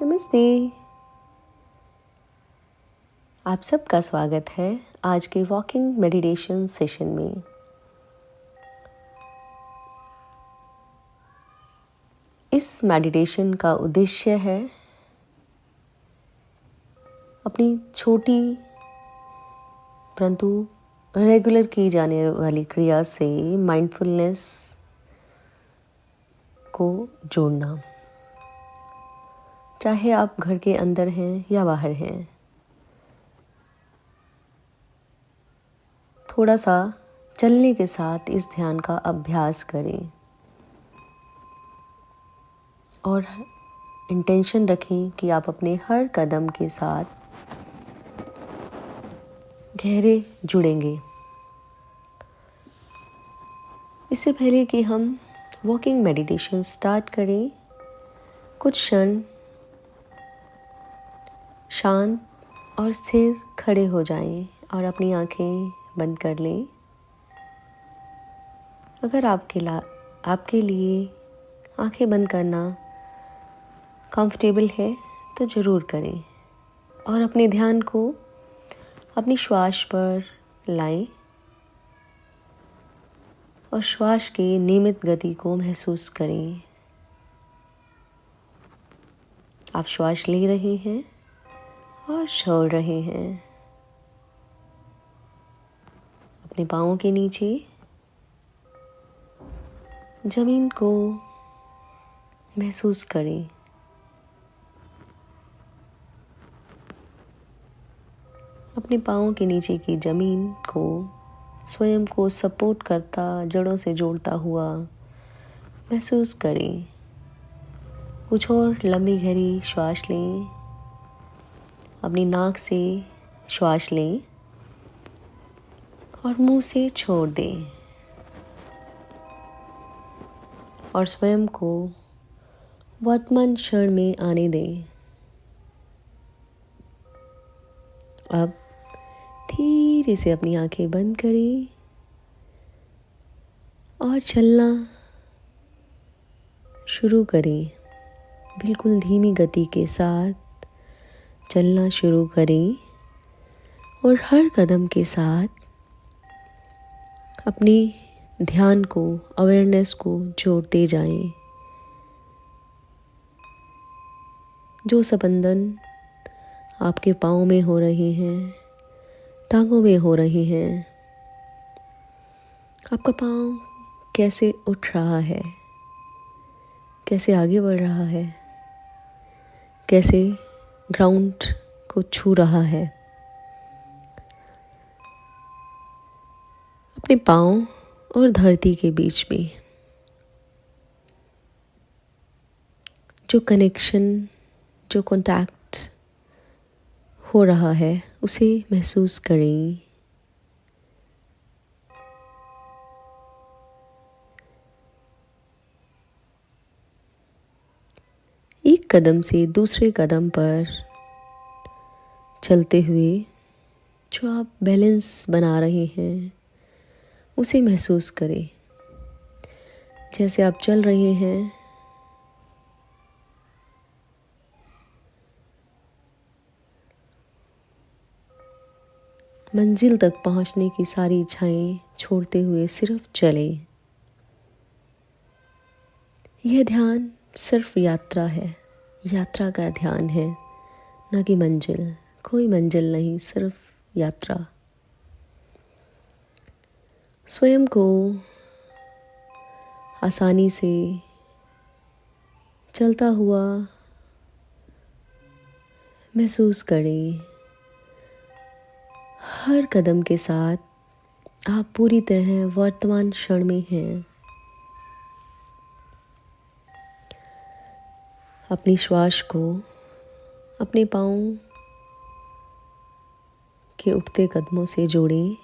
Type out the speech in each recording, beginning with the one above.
नमस्ते। आप सबका स्वागत है आज के वॉकिंग मेडिटेशन सेशन में। इस मेडिटेशन का उद्देश्य है अपनी छोटी परंतु रेगुलर की जाने वाली क्रिया से माइंडफुलनेस को जोड़ना, चाहे आप घर के अंदर हैं या बाहर हैं। थोड़ा सा चलने के साथ इस ध्यान का अभ्यास करें और इंटेंशन रखें कि आप अपने हर कदम के साथ गहरे जुड़ेंगे। इससे पहले कि हम वॉकिंग मेडिटेशन स्टार्ट करें, कुछ क्षण शांत और स्थिर खड़े हो जाएं और अपनी आंखें बंद कर लें। अगर आपके लिए आंखें बंद करना कंफर्टेबल है तो ज़रूर करें और अपने ध्यान को अपनी श्वास पर लाएं और श्वास की नियमित गति को महसूस करें। आप श्वास ले रहे हैं और छोड़ रहे हैं। अपने पाँवों के नीचे जमीन को महसूस करें। अपने पाँवों के नीचे की जमीन को स्वयं को सपोर्ट करता, जड़ों से जोड़ता हुआ महसूस करें। कुछ और लंबी गहरी श्वास लें। अपनी नाक से श्वास लें और मुंह से छोड़ दें और स्वयं को वर्तमान क्षण में आने दें। अब धीरे से अपनी आंखें बंद करें और चलना शुरू करें। बिल्कुल धीमी गति के साथ चलना शुरू करें और हर कदम के साथ अपने ध्यान को, अवेयरनेस को जोड़ते जाएं। जो स्पंदन आपके पाँव में हो रहे हैं, टांगों में हो रहे हैं, आपका पाँव कैसे उठ रहा है, कैसे आगे बढ़ रहा है, कैसे ग्राउंड को छू रहा है। अपने पाँव और धरती के बीच में जो कनेक्शन, जो कांटेक्ट हो रहा है उसे महसूस करें। एक कदम से दूसरे कदम पर चलते हुए जो आप बैलेंस बना रहे हैं उसे महसूस करें। जैसे आप चल रहे हैं, मंजिल तक पहुंचने की सारी इच्छाएं छोड़ते हुए सिर्फ चलें। यह ध्यान सिर्फ यात्रा है, यात्रा का ध्यान है, ना कि मंजिल। कोई मंजिल नहीं, सिर्फ यात्रा। स्वयं को आसानी से चलता हुआ महसूस करें। हर कदम के साथ आप पूरी तरह वर्तमान क्षण में हैं। अपनी श्वास को अपने पाँव के उठते कदमों से जोड़ें।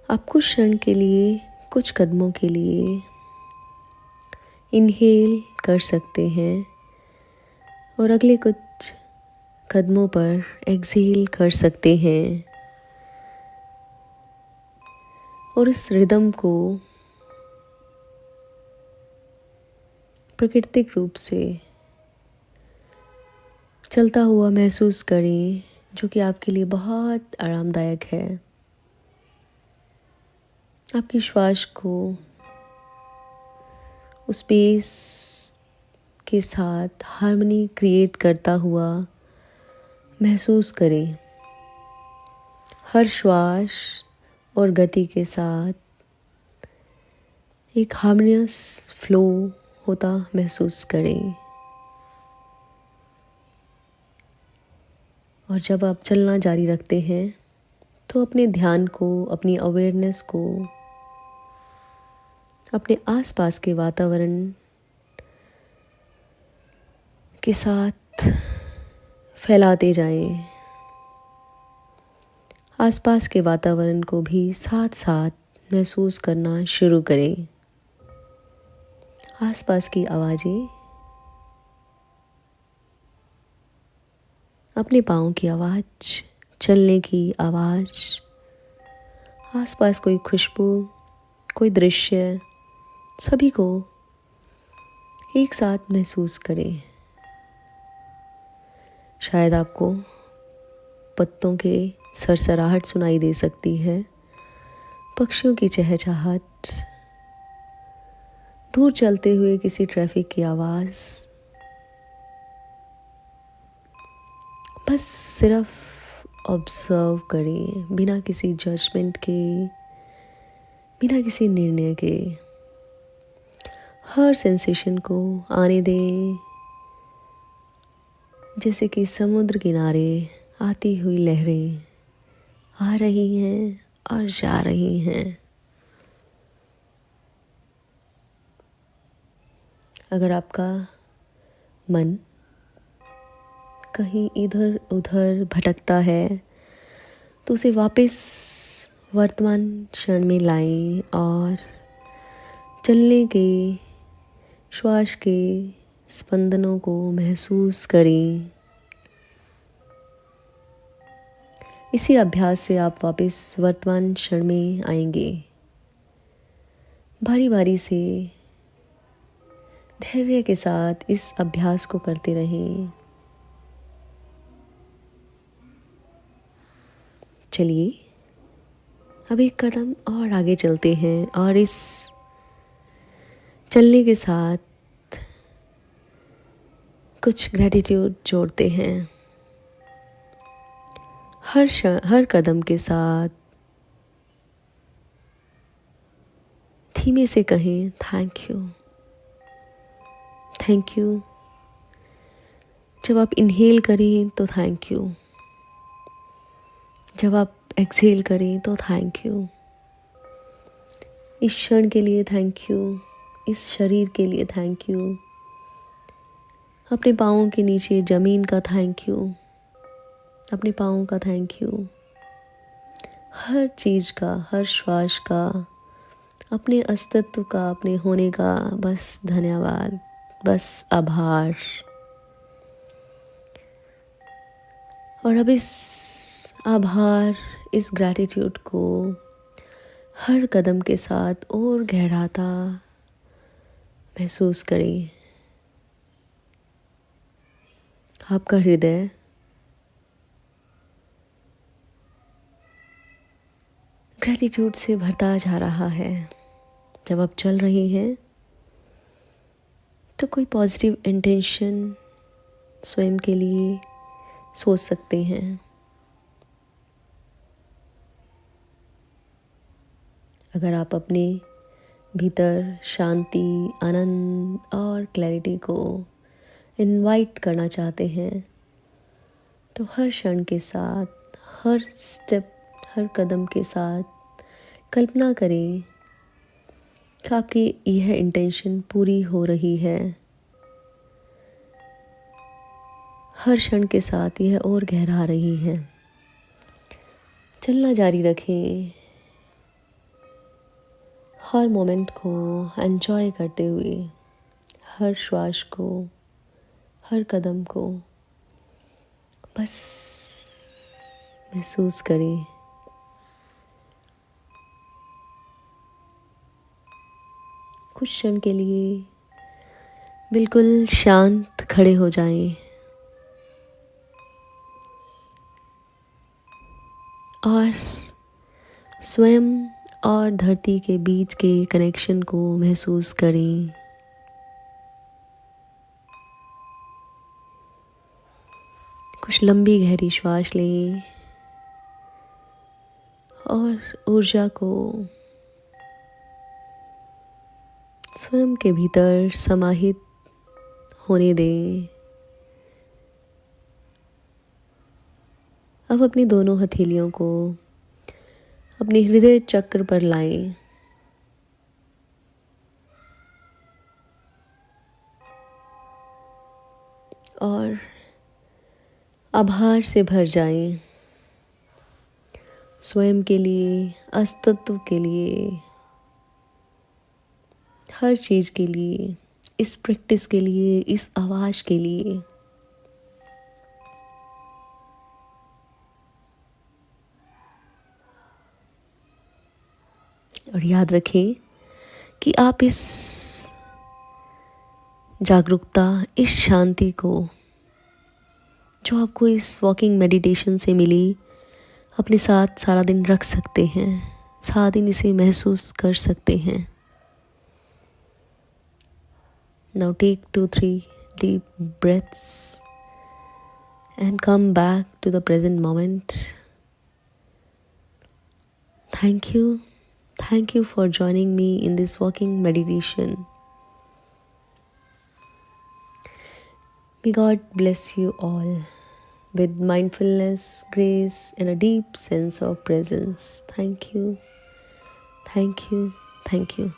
आप कुछ क्षण के लिए, कुछ कदमों के लिए इनहेल कर सकते हैं और अगले कुछ कदमों पर एक्सहेल कर सकते हैं और इस रिदम को प्राकृतिक रूप से चलता हुआ महसूस करें, जो कि आपके लिए बहुत आरामदायक है। आपकी श्वास को उस पेस के साथ हार्मनी क्रिएट करता हुआ महसूस करें। हर श्वास और गति के साथ एक हार्मोनियस फ्लो होता महसूस करें। और जब आप चलना जारी रखते हैं तो अपने ध्यान को, अपनी अवेयरनेस को अपने आसपास के वातावरण के साथ फैलाते जाएं। आसपास के वातावरण को भी साथ साथ महसूस करना शुरू करें। आसपास की आवाज़ें, अपने पाँव की आवाज़, चलने की आवाज़, आसपास कोई खुशबू, कोई दृश्य, सभी को एक साथ महसूस करें। शायद आपको पत्तों के सरसराहट सुनाई दे सकती है, पक्षियों की चहचहाट, दूर चलते हुए किसी ट्रैफिक की आवाज़। बस सिर्फ ऑब्जर्व करें, बिना किसी जजमेंट के, बिना किसी निर्णय के। हर सेंसेशन को आने दें, जैसे कि समुद्र किनारे आती हुई लहरें आ रही हैं और जा रही हैं। अगर आपका मन कहीं इधर उधर भटकता है तो उसे वापस वर्तमान क्षण में लाएं और चलने के, श्वास के स्पंदनों को महसूस करें। इसी अभ्यास से आप वापस वर्तमान क्षण में आएंगे। बारी बारी से धैर्य के साथ इस अभ्यास को करते रहें। चलिए अब एक कदम और आगे चलते हैं और इस चलने के साथ कुछ ग्रैटिट्यूड जोड़ते हैं। हर कदम के साथ धीमे से कहें थैंक यू, थैंक यू। जब आप इनहेल करें तो थैंक यू, जब आप एक्सहेल करें तो थैंक यू। इस क्षण के लिए थैंक यू, इस शरीर के लिए थैंक यू, अपने पाँवों के नीचे ज़मीन का थैंक यू, अपने पाँवों का थैंक यू, हर चीज़ का, हर श्वास का, अपने अस्तित्व का, अपने होने का बस धन्यवाद, बस आभार। और अब इस आभार, इस ग्रैटिट्यूड को हर कदम के साथ और गहराता महसूस करें। आपका हृदय ग्रैटिट्यूड से भरता जा रहा है। जब आप चल रही हैं तो कोई पॉजिटिव इंटेंशन स्वयं के लिए सोच सकते हैं। अगर आप अपने भीतर शांति, आनंद और क्लैरिटी को इनवाइट करना चाहते हैं तो हर क्षण के साथ, हर स्टेप, हर कदम के साथ कल्पना करें कि आपकी यह इंटेंशन पूरी हो रही है। हर क्षण के साथ यह और गहरा रही है। चलना जारी रखें, हर मोमेंट को एंजॉय करते हुए, हर श्वास को, हर कदम को बस महसूस करें। कुछ क्षण के लिए बिल्कुल शांत खड़े हो जाएं और स्वयं और धरती के बीच के कनेक्शन को महसूस करें। कुछ लंबी गहरी श्वास लें और ऊर्जा को स्वयं के भीतर समाहित होने दें। अब अपनी दोनों हथेलियों को अपने हृदय चक्र पर लाएं और आभार से भर जाएं, स्वयं के लिए, अस्तित्व के लिए, हर चीज़ के लिए, इस प्रैक्टिस के लिए, इस आवाज़ के लिए। और याद रखें कि आप इस जागरूकता, इस शांति को जो आपको इस वॉकिंग मेडिटेशन से मिली, अपने साथ सारा दिन रख सकते हैं, सारा दिन इसे महसूस कर सकते हैं। Now take 2-3 deep breaths and come back to the present moment. Thank you. Thank you for joining me in this walking meditation. May God bless you all with mindfulness, grace, and a deep sense of presence. Thank you. Thank you. Thank you.